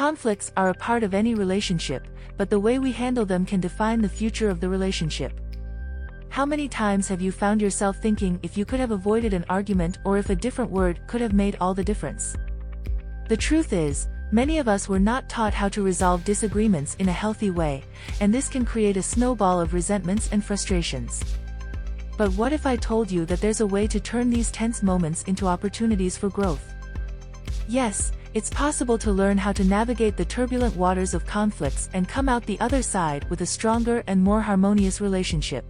Conflicts are a part of any relationship, but the way we handle them can define the future of the relationship. How many times have you found yourself thinking if you could have avoided an argument or if a different word could have made all the difference? The truth is, many of us were not taught how to resolve disagreements in a healthy way, and this can create a snowball of resentments and frustrations. But what if I told you that there's a way to turn these tense moments into opportunities for growth? Yes, it's possible to learn how to navigate the turbulent waters of conflicts and come out the other side with a stronger and more harmonious relationship.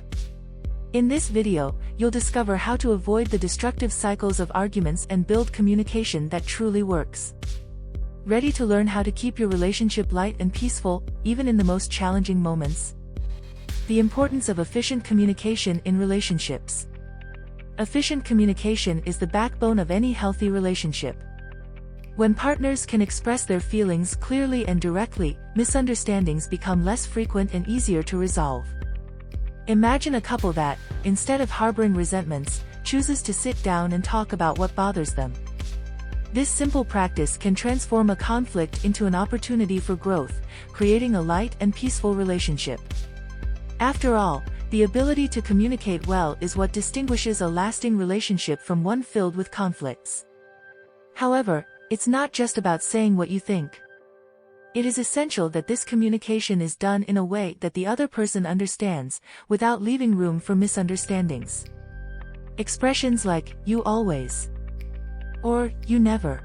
In this video, you'll discover how to avoid the destructive cycles of arguments and build communication that truly works. Ready to learn how to keep your relationship light and peaceful, even in the most challenging moments? The importance of efficient communication in relationships. Efficient communication is the backbone of any healthy relationship. When partners can express their feelings clearly and directly, misunderstandings become less frequent and easier to resolve. Imagine a couple that, instead of harboring resentments, chooses to sit down and talk about what bothers them. This simple practice can transform a conflict into an opportunity for growth, creating a light and peaceful relationship. After all, the ability to communicate well is what distinguishes a lasting relationship from one filled with conflicts. However, it's not just about saying what you think. It is essential that this communication is done in a way that the other person understands, without leaving room for misunderstandings. Expressions like, "you always," or "you never,"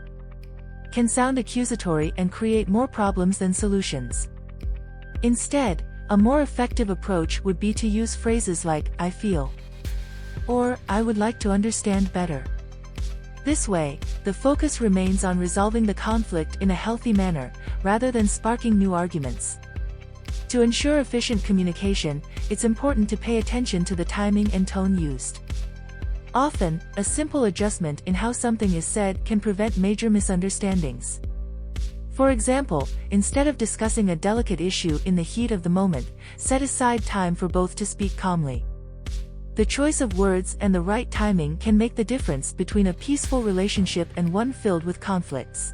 can sound accusatory and create more problems than solutions. Instead, a more effective approach would be to use phrases like, "I feel," or "I would like to understand better." This way, the focus remains on resolving the conflict in a healthy manner, rather than sparking new arguments. To ensure efficient communication, it's important to pay attention to the timing and tone used. Often, a simple adjustment in how something is said can prevent major misunderstandings. For example, instead of discussing a delicate issue in the heat of the moment, set aside time for both to speak calmly. The choice of words and the right timing can make the difference between a peaceful relationship and one filled with conflicts.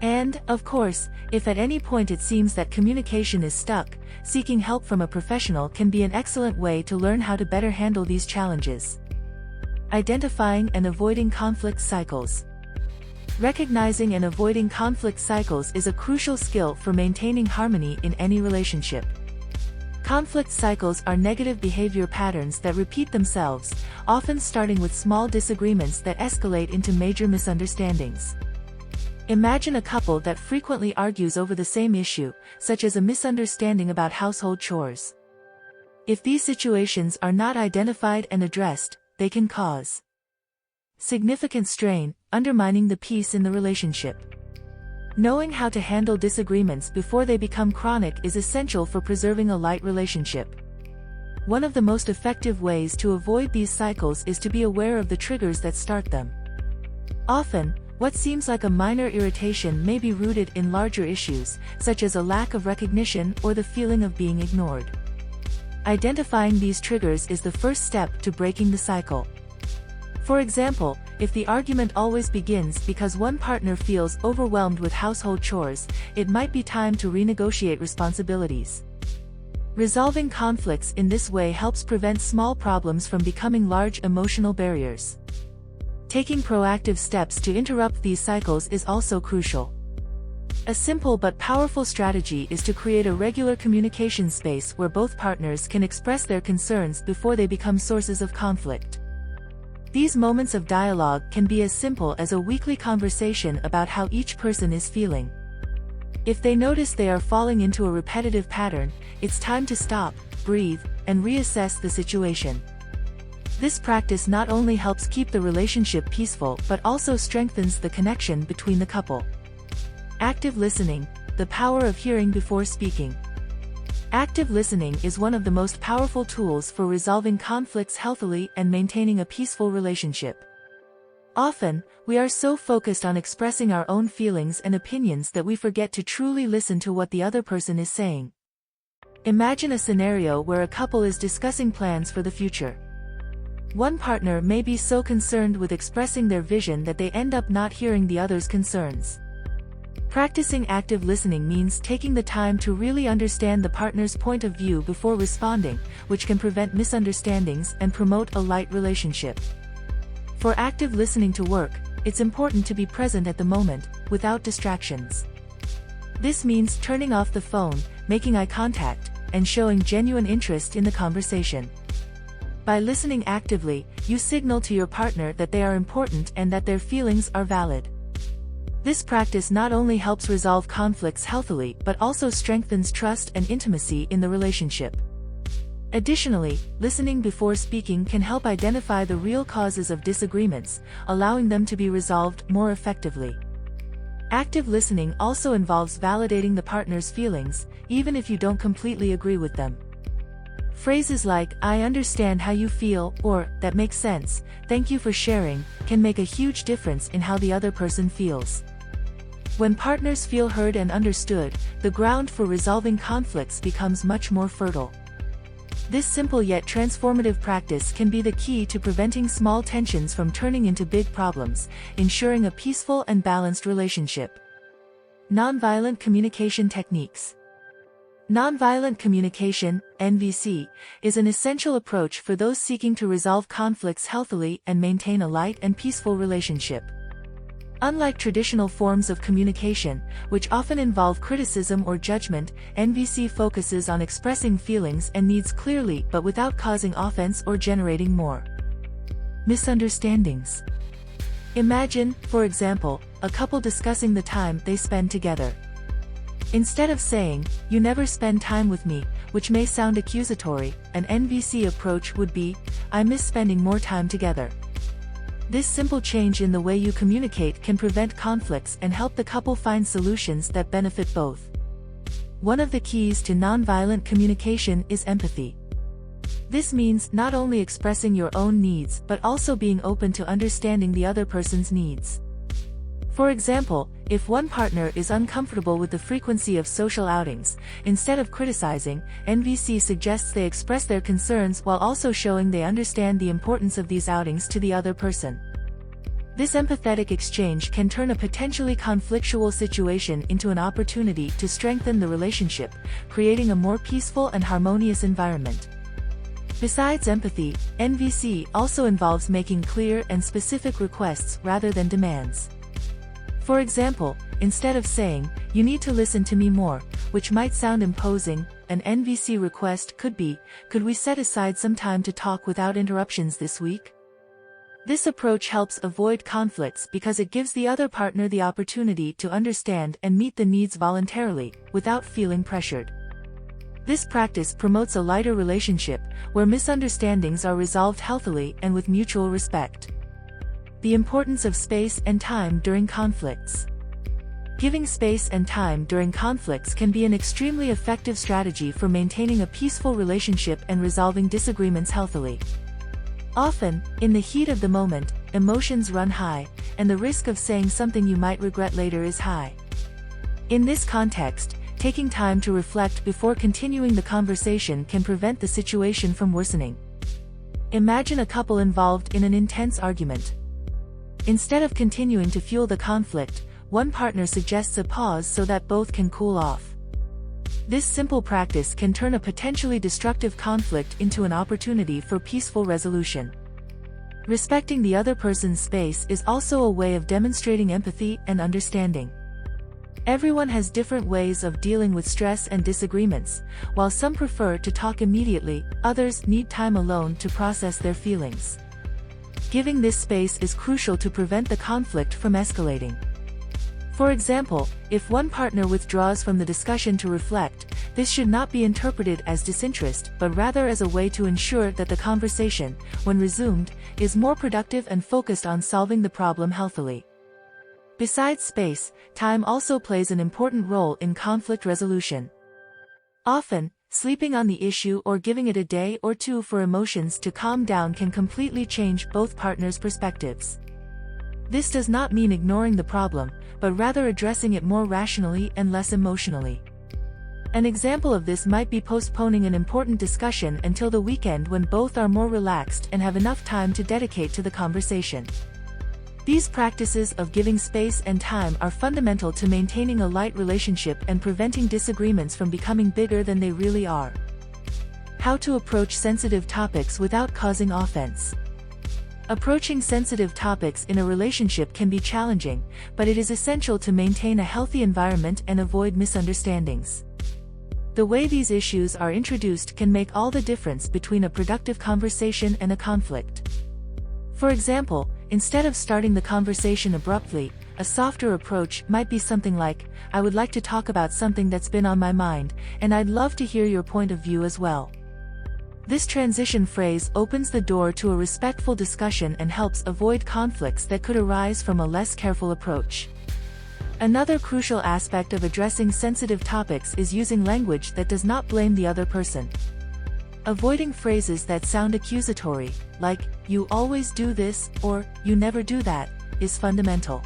And, of course, if at any point it seems that communication is stuck, seeking help from a professional can be an excellent way to learn how to better handle these challenges. Identifying and avoiding conflict cycles. Recognizing and avoiding conflict cycles is a crucial skill for maintaining harmony in any relationship. Conflict cycles are negative behavior patterns that repeat themselves, often starting with small disagreements that escalate into major misunderstandings. Imagine a couple that frequently argues over the same issue, such as a misunderstanding about household chores. If these situations are not identified and addressed, they can cause significant strain, undermining the peace in the relationship. Knowing how to handle disagreements before they become chronic is essential for preserving a light relationship. One of the most effective ways to avoid these cycles is to be aware of the triggers that start them. Often, what seems like a minor irritation may be rooted in larger issues, such as a lack of recognition or the feeling of being ignored. Identifying these triggers is the first step to breaking the cycle. For example, if the argument always begins because one partner feels overwhelmed with household chores, it might be time to renegotiate responsibilities. Resolving conflicts in this way helps prevent small problems from becoming large emotional barriers. Taking proactive steps to interrupt these cycles is also crucial. A simple but powerful strategy is to create a regular communication space where both partners can express their concerns before they become sources of conflict. These moments of dialogue can be as simple as a weekly conversation about how each person is feeling. If they notice they are falling into a repetitive pattern, it's time to stop, breathe, and reassess the situation. This practice not only helps keep the relationship peaceful but also strengthens the connection between the couple. Active listening, the power of hearing before speaking. Active listening is one of the most powerful tools for resolving conflicts healthily and maintaining a peaceful relationship. Often, we are so focused on expressing our own feelings and opinions that we forget to truly listen to what the other person is saying. Imagine a scenario where a couple is discussing plans for the future. One partner may be so concerned with expressing their vision that they end up not hearing the other's concerns. Practicing active listening means taking the time to really understand the partner's point of view before responding, which can prevent misunderstandings and promote a light relationship. For active listening to work, it's important to be present at the moment, without distractions. This means turning off the phone, making eye contact, and showing genuine interest in the conversation. By listening actively, you signal to your partner that they are important and that their feelings are valid. This practice not only helps resolve conflicts healthily but also strengthens trust and intimacy in the relationship. Additionally, listening before speaking can help identify the real causes of disagreements, allowing them to be resolved more effectively. Active listening also involves validating the partner's feelings, even if you don't completely agree with them. Phrases like, "I understand how you feel," or, "That makes sense, thank you for sharing," can make a huge difference in how the other person feels. When partners feel heard and understood, the ground for resolving conflicts becomes much more fertile. This simple yet transformative practice can be the key to preventing small tensions from turning into big problems, ensuring a peaceful and balanced relationship. Nonviolent communication techniques. Nonviolent communication, NVC, is an essential approach for those seeking to resolve conflicts healthily and maintain a light and peaceful relationship. Unlike traditional forms of communication, which often involve criticism or judgment, NVC focuses on expressing feelings and needs clearly but without causing offense or generating more misunderstandings. Imagine, for example, a couple discussing the time they spend together. Instead of saying, "You never spend time with me," which may sound accusatory, an NVC approach would be, "I miss spending more time together." This simple change in the way you communicate can prevent conflicts and help the couple find solutions that benefit both. One of the keys to nonviolent communication is empathy. This means not only expressing your own needs but also being open to understanding the other person's needs. For example, if one partner is uncomfortable with the frequency of social outings, instead of criticizing, NVC suggests they express their concerns while also showing they understand the importance of these outings to the other person. This empathetic exchange can turn a potentially conflictual situation into an opportunity to strengthen the relationship, creating a more peaceful and harmonious environment. Besides empathy, NVC also involves making clear and specific requests rather than demands. For example, instead of saying, "You need to listen to me more," which might sound imposing, an NVC request could be, "Could we set aside some time to talk without interruptions this week?" This approach helps avoid conflicts because it gives the other partner the opportunity to understand and meet the needs voluntarily, without feeling pressured. This practice promotes a lighter relationship, where misunderstandings are resolved healthily and with mutual respect. The importance of space and time during conflicts. Giving space and time during conflicts can be an extremely effective strategy for maintaining a peaceful relationship and resolving disagreements healthily. Often, in the heat of the moment, emotions run high, and the risk of saying something you might regret later is high. In this context, taking time to reflect before continuing the conversation can prevent the situation from worsening. Imagine a couple involved in an intense argument. Instead of continuing to fuel the conflict, one partner suggests a pause so that both can cool off. This simple practice can turn a potentially destructive conflict into an opportunity for peaceful resolution. Respecting the other person's space is also a way of demonstrating empathy and understanding. Everyone has different ways of dealing with stress and disagreements. While some prefer to talk immediately, others need time alone to process their feelings. Giving this space is crucial to prevent the conflict from escalating. For example, if one partner withdraws from the discussion to reflect, this should not be interpreted as disinterest but rather as a way to ensure that the conversation, when resumed, is more productive and focused on solving the problem healthily. Besides space, time also plays an important role in conflict resolution. Often, sleeping on the issue or giving it a day or two for emotions to calm down can completely change both partners' perspectives. This does not mean ignoring the problem, but rather addressing it more rationally and less emotionally. An example of this might be postponing an important discussion until the weekend when both are more relaxed and have enough time to dedicate to the conversation. These practices of giving space and time are fundamental to maintaining a light relationship and preventing disagreements from becoming bigger than they really are. How to approach sensitive topics without causing offense. Approaching sensitive topics in a relationship can be challenging, but it is essential to maintain a healthy environment and avoid misunderstandings. The way these issues are introduced can make all the difference between a productive conversation and a conflict. For example, instead of starting the conversation abruptly, a softer approach might be something like, "I would like to talk about something that's been on my mind, and I'd love to hear your point of view as well." This transition phrase opens the door to a respectful discussion and helps avoid conflicts that could arise from a less careful approach. Another crucial aspect of addressing sensitive topics is using language that does not blame the other person. Avoiding phrases that sound accusatory, like, "You always do this," or "You never do that," is fundamental.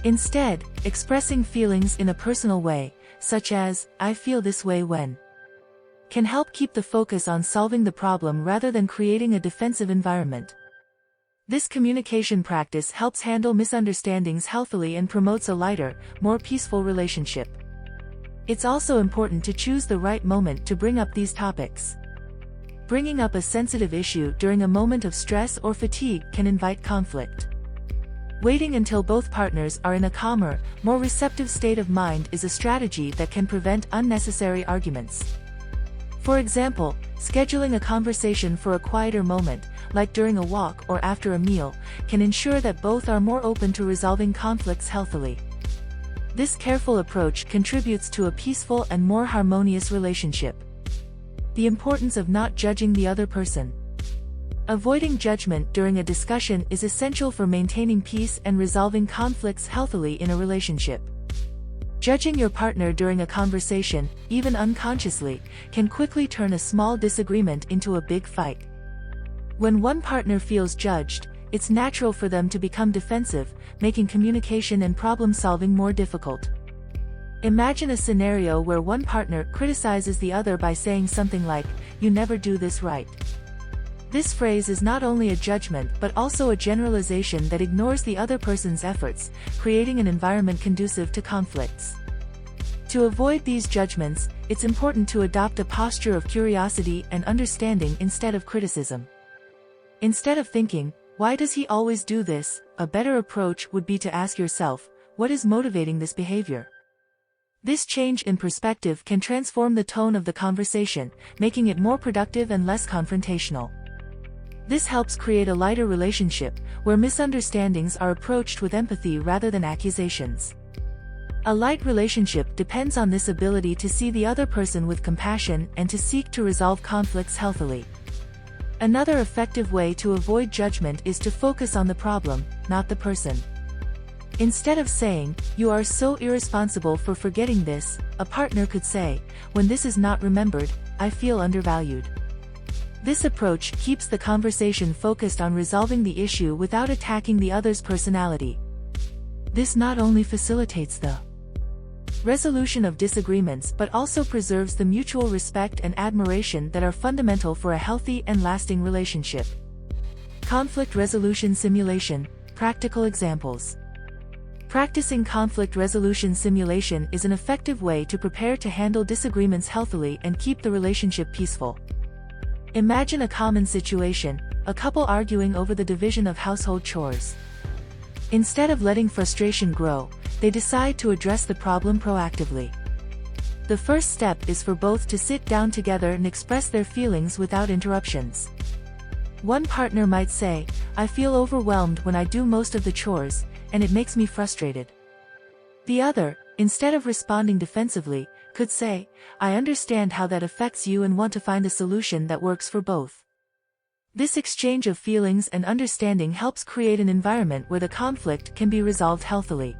Instead, expressing feelings in a personal way, such as, "I feel this way when," can help keep the focus on solving the problem rather than creating a defensive environment. This communication practice helps handle misunderstandings healthily and promotes a lighter, more peaceful relationship. It's also important to choose the right moment to bring up these topics. Bringing up a sensitive issue during a moment of stress or fatigue can invite conflict. Waiting until both partners are in a calmer, more receptive state of mind is a strategy that can prevent unnecessary arguments. For example, scheduling a conversation for a quieter moment, like during a walk or after a meal, can ensure that both are more open to resolving conflicts healthily. This careful approach contributes to a peaceful and more harmonious relationship. The importance of not judging the other person. Avoiding judgment during a discussion is essential for maintaining peace and resolving conflicts healthily in a relationship. Judging your partner during a conversation, even unconsciously, can quickly turn a small disagreement into a big fight. When one partner feels judged, it's natural for them to become defensive, making communication and problem-solving more difficult. Imagine a scenario where one partner criticizes the other by saying something like, "You never do this right." This phrase is not only a judgment but also a generalization that ignores the other person's efforts, creating an environment conducive to conflicts. To avoid these judgments, it's important to adopt a posture of curiosity and understanding instead of criticism. Instead of thinking, "Why does he always do this?" a better approach would be to ask yourself, "What is motivating this behavior?" This change in perspective can transform the tone of the conversation, making it more productive and less confrontational. This helps create a lighter relationship, where misunderstandings are approached with empathy rather than accusations. A light relationship depends on this ability to see the other person with compassion and to seek to resolve conflicts healthily. Another effective way to avoid judgment is to focus on the problem, not the person. Instead of saying, "You are so irresponsible for forgetting this," a partner could say, "When this is not remembered, I feel undervalued." This approach keeps the conversation focused on resolving the issue without attacking the other's personality. This not only facilitates the resolution of disagreements but also preserves the mutual respect and admiration that are fundamental for a healthy and lasting relationship. Conflict resolution simulation, practical examples. Practicing conflict resolution simulation is an effective way to prepare to handle disagreements healthily and keep the relationship peaceful. Imagine a common situation, a couple arguing over the division of household chores. Instead of letting frustration grow, they decide to address the problem proactively. The first step is for both to sit down together and express their feelings without interruptions. One partner might say, "I feel overwhelmed when I do most of the chores, and it makes me frustrated." The other, instead of responding defensively, could say, "I understand how that affects you and want to find a solution that works for both." This exchange of feelings and understanding helps create an environment where the conflict can be resolved healthily.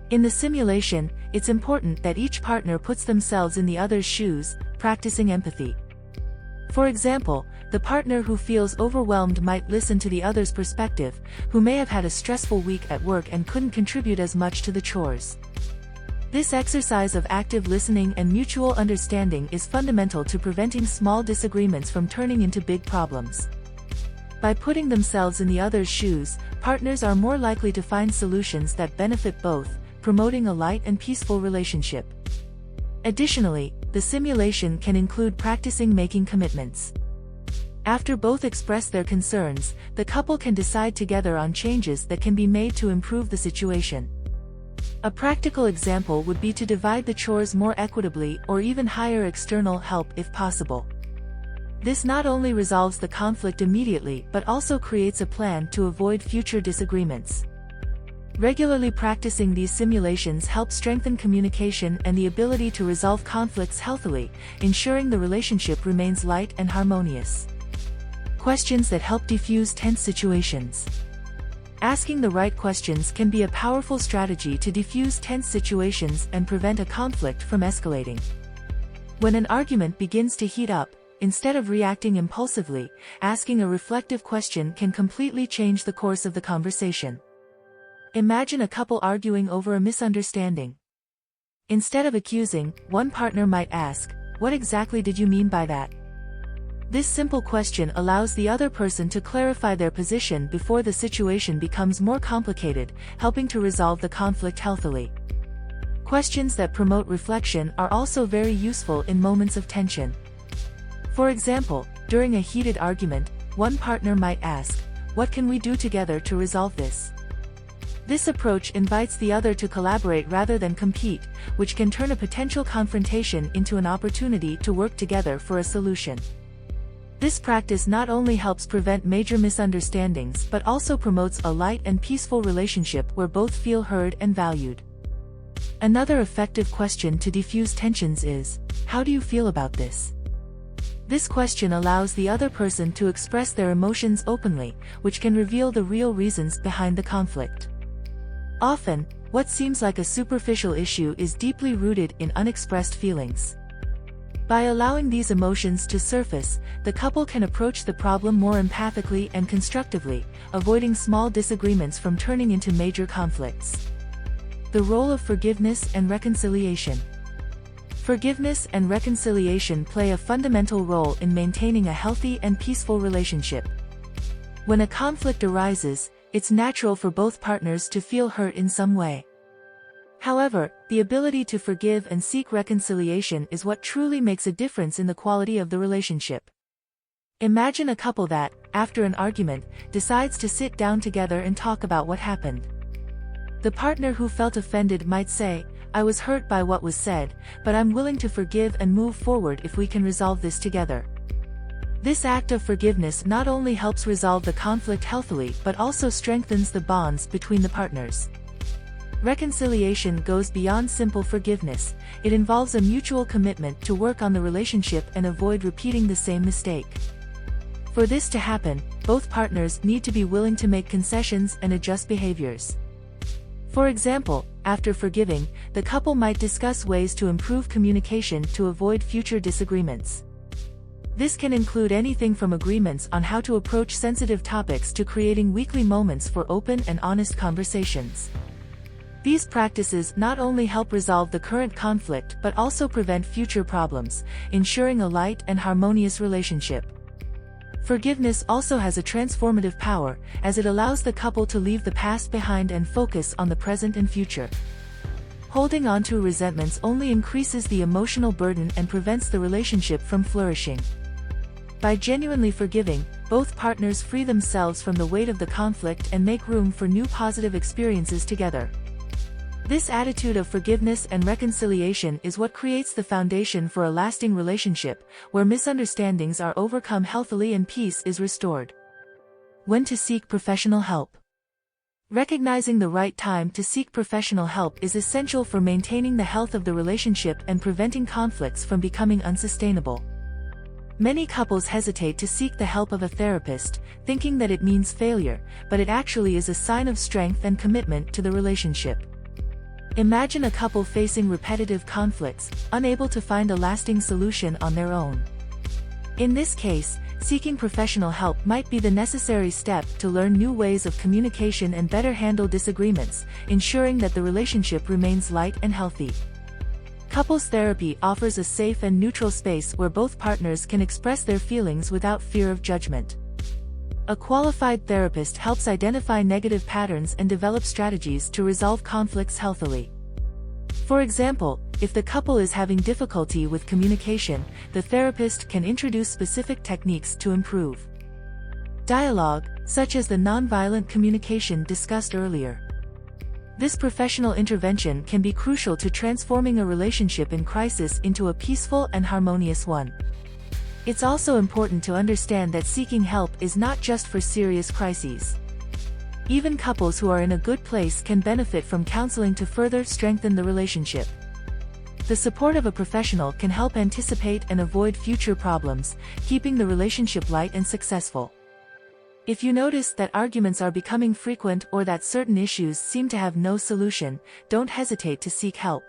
In the simulation, it's important that each partner puts themselves in the other's shoes, practicing empathy. For example, the partner who feels overwhelmed might listen to the other's perspective, who may have had a stressful week at work and couldn't contribute as much to the chores. This exercise of active listening and mutual understanding is fundamental to preventing small disagreements from turning into big problems. By putting themselves in the other's shoes, partners are more likely to find solutions that benefit both, promoting a light and peaceful relationship. Additionally, the simulation can include practicing making commitments. After both express their concerns, the couple can decide together on changes that can be made to improve the situation. A practical example would be to divide the chores more equitably or even hire external help if possible. This not only resolves the conflict immediately but also creates a plan to avoid future disagreements. Regularly practicing these simulations helps strengthen communication and the ability to resolve conflicts healthily, ensuring the relationship remains light and harmonious. Questions that help defuse tense situations. Asking the right questions can be a powerful strategy to defuse tense situations and prevent a conflict from escalating. When an argument begins to heat up, instead of reacting impulsively, asking a reflective question can completely change the course of the conversation. Imagine a couple arguing over a misunderstanding. Instead of accusing, one partner might ask, "What exactly did you mean by that?" This simple question allows the other person to clarify their position before the situation becomes more complicated, helping to resolve the conflict healthily. Questions that promote reflection are also very useful in moments of tension. For example, during a heated argument, one partner might ask, "What can we do together to resolve this?" This approach invites the other to collaborate rather than compete, which can turn a potential confrontation into an opportunity to work together for a solution. This practice not only helps prevent major misunderstandings but also promotes a light and peaceful relationship where both feel heard and valued. Another effective question to defuse tensions is, "How do you feel about this?" This question allows the other person to express their emotions openly, which can reveal the real reasons behind the conflict. Often, what seems like a superficial issue is deeply rooted in unexpressed feelings. By allowing these emotions to surface, the couple can approach the problem more empathically and constructively, avoiding small disagreements from turning into major conflicts. The role of forgiveness and reconciliation. Forgiveness and reconciliation play a fundamental role in maintaining a healthy and peaceful relationship. When a conflict arises, it's natural for both partners to feel hurt in some way. However, the ability to forgive and seek reconciliation is what truly makes a difference in the quality of the relationship. Imagine a couple that, after an argument, decides to sit down together and talk about what happened. The partner who felt offended might say, "I was hurt by what was said, but I'm willing to forgive and move forward if we can resolve this together." This act of forgiveness not only helps resolve the conflict healthily but also strengthens the bonds between the partners. Reconciliation goes beyond simple forgiveness. It involves a mutual commitment to work on the relationship and avoid repeating the same mistake. For this to happen, both partners need to be willing to make concessions and adjust behaviors. For example, after forgiving, the couple might discuss ways to improve communication to avoid future disagreements. This can include anything from agreements on how to approach sensitive topics to creating weekly moments for open and honest conversations. These practices not only help resolve the current conflict but also prevent future problems, ensuring a light and harmonious relationship. Forgiveness also has a transformative power, as it allows the couple to leave the past behind and focus on the present and future. Holding on to resentments only increases the emotional burden and prevents the relationship from flourishing. By genuinely forgiving, both partners free themselves from the weight of the conflict and make room for new positive experiences together. This attitude of forgiveness and reconciliation is what creates the foundation for a lasting relationship, where misunderstandings are overcome healthily and peace is restored. When to seek professional help. Recognizing the right time to seek professional help is essential for maintaining the health of the relationship and preventing conflicts from becoming unsustainable. Many couples hesitate to seek the help of a therapist, thinking that it means failure, but it actually is a sign of strength and commitment to the relationship. Imagine a couple facing repetitive conflicts, unable to find a lasting solution on their own. In this case, seeking professional help might be the necessary step to learn new ways of communication and better handle disagreements, ensuring that the relationship remains light and healthy. Couples therapy offers a safe and neutral space where both partners can express their feelings without fear of judgment. A qualified therapist helps identify negative patterns and develop strategies to resolve conflicts healthily. For example, if the couple is having difficulty with communication, the therapist can introduce specific techniques to improve dialogue, such as the nonviolent communication discussed earlier. This professional intervention can be crucial to transforming a relationship in crisis into a peaceful and harmonious one. It's also important to understand that seeking help is not just for serious crises. Even couples who are in a good place can benefit from counseling to further strengthen the relationship. The support of a professional can help anticipate and avoid future problems, keeping the relationship light and successful. If you notice that arguments are becoming frequent or that certain issues seem to have no solution, don't hesitate to seek help.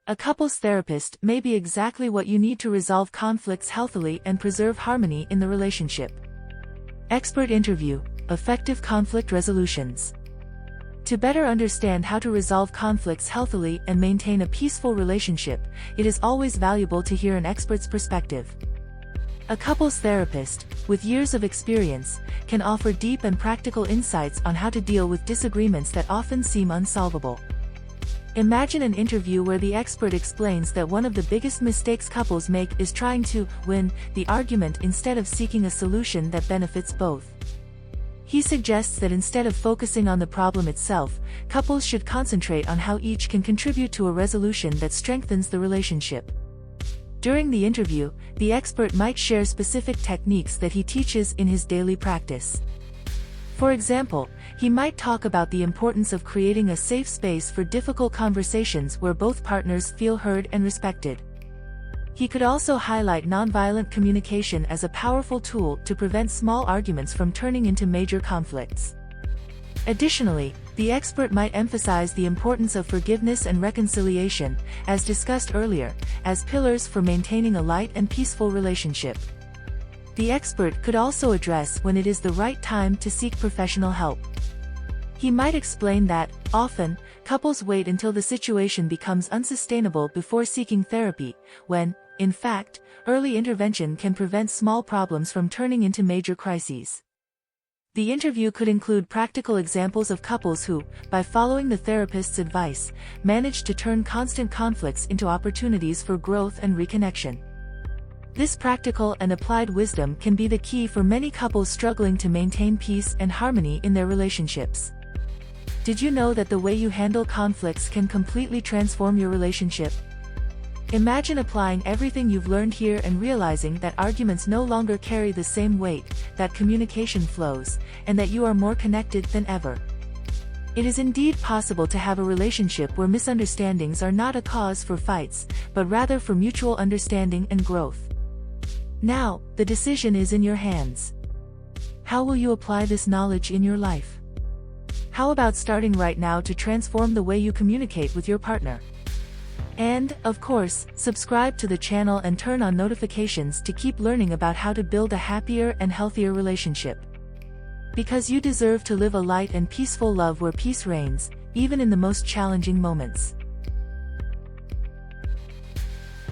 A couples therapist may be exactly what you need to resolve conflicts healthily and preserve harmony in the relationship. Expert interview: effective conflict resolutions. To better understand how to resolve conflicts healthily and maintain a peaceful relationship, it is always valuable to hear an expert's perspective. A couples therapist, with years of experience, can offer deep and practical insights on how to deal with disagreements that often seem unsolvable. Imagine an interview where the expert explains that one of the biggest mistakes couples make is trying to win the argument instead of seeking a solution that benefits both. He suggests that instead of focusing on the problem itself, couples should concentrate on how each can contribute to a resolution that strengthens the relationship. During the interview, the expert might share specific techniques that he teaches in his daily practice. For example, he might talk about the importance of creating a safe space for difficult conversations where both partners feel heard and respected. He could also highlight nonviolent communication as a powerful tool to prevent small arguments from turning into major conflicts. Additionally, the expert might emphasize the importance of forgiveness and reconciliation, as discussed earlier, as pillars for maintaining a light and peaceful relationship. The expert could also address when it is the right time to seek professional help. He might explain that, often, couples wait until the situation becomes unsustainable before seeking therapy, when, in fact, early intervention can prevent small problems from turning into major crises. The interview could include practical examples of couples who, by following the therapist's advice, managed to turn constant conflicts into opportunities for growth and reconnection. This practical and applied wisdom can be the key for many couples struggling to maintain peace and harmony in their relationships. Did you know that the way you handle conflicts can completely transform your relationship? Imagine applying everything you've learned here and realizing that arguments no longer carry the same weight, that communication flows, and that you are more connected than ever. It is indeed possible to have a relationship where misunderstandings are not a cause for fights, but rather for mutual understanding and growth. Now, the decision is in your hands. How will you apply this knowledge in your life? How about starting right now to transform the way you communicate with your partner? And, of course, subscribe to the channel and turn on notifications to keep learning about how to build a happier and healthier relationship. Because you deserve to live a light and peaceful love where peace reigns, even in the most challenging moments.